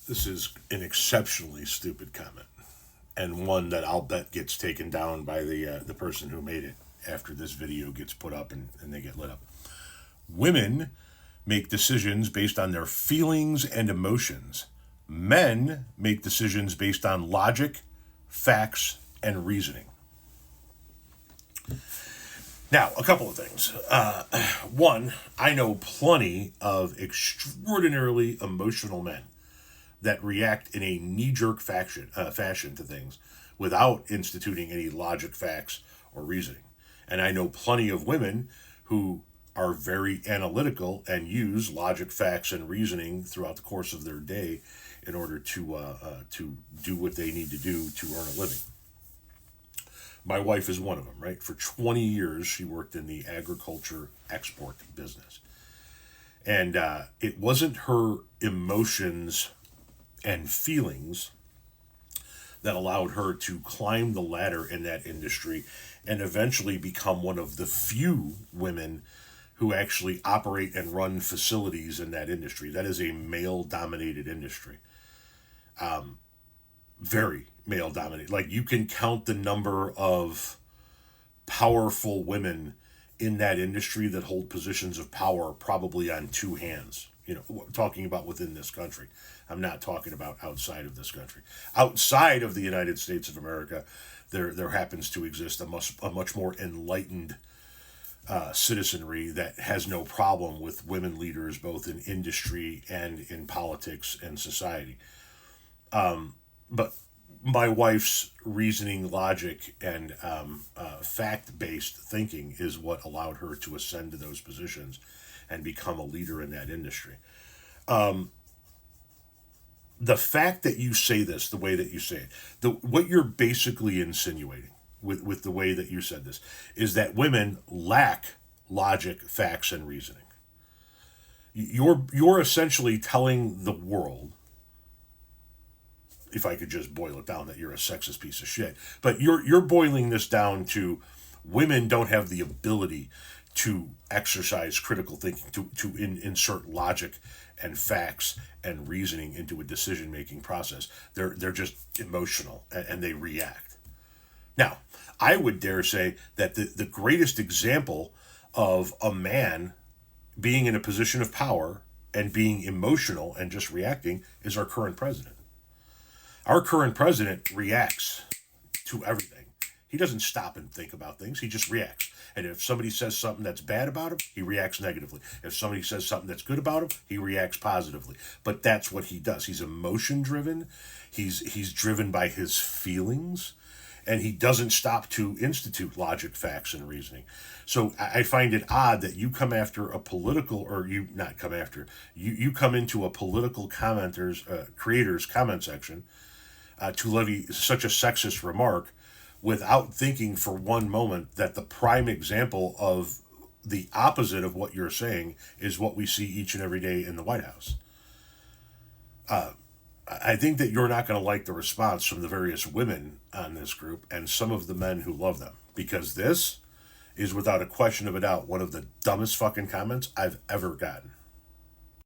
This is an exceptionally stupid comment, and one that I'll bet gets taken down by the person who made it after this video gets put up and they get lit up. Women make decisions based on their feelings and emotions. Men make decisions based on logic, facts, and reasoning. Now, a couple of things. One, I know plenty of extraordinarily emotional men that react in a knee-jerk fashion to things without instituting any logic, facts, or reasoning. And I know plenty of women who are very analytical and use logic, facts, and reasoning throughout the course of their day in order to do what they need to do to earn a living. My wife is one of them, right? For 20 years, she worked in the agriculture export business. And it wasn't her emotions and feelings that allowed her to climb the ladder in that industry and eventually become one of the few women who actually operate and run facilities in that industry. That is a male-dominated industry. Very male-dominated. Like, you can count the number of powerful women in that industry that hold positions of power probably on two hands. You know, talking about within this country. I'm not talking about outside of this country. Outside of the United States of America, there happens to exist a much more enlightened citizenry that has no problem with women leaders, both in industry and in politics and society. But my wife's reasoning, logic, and fact-based thinking is what allowed her to ascend to those positions and become a leader in that industry. The fact that you say this the way that you say it, what you're basically insinuating with the way that you said this is that women lack logic, facts, and reasoning. You're essentially telling the world, if I could just boil it down, that you're a sexist piece of shit. But you're boiling this down to women don't have the ability to exercise critical thinking, to insert logic and facts and reasoning into a decision-making process. They're just emotional and they react. Now, I would dare say that the greatest example of a man being in a position of power and being emotional and just reacting is our current president. Our current president reacts to everything. He doesn't stop and think about things. He just reacts. And if somebody says something that's bad about him, he reacts negatively. If somebody says something that's good about him, he reacts positively. But that's what he does. He's emotion driven. He's driven by his feelings. And he doesn't stop to institute logic, facts, and reasoning. So I find it odd that you come after a political, or you not come after, you come into a political creator's comment section to levy such a sexist remark without thinking for one moment that the prime example of the opposite of what you're saying is what we see each and every day in the White House. I think that you're not going to like the response from the various women on this group and some of the men who love them, because this is without a question of a doubt one of the dumbest fucking comments I've ever gotten.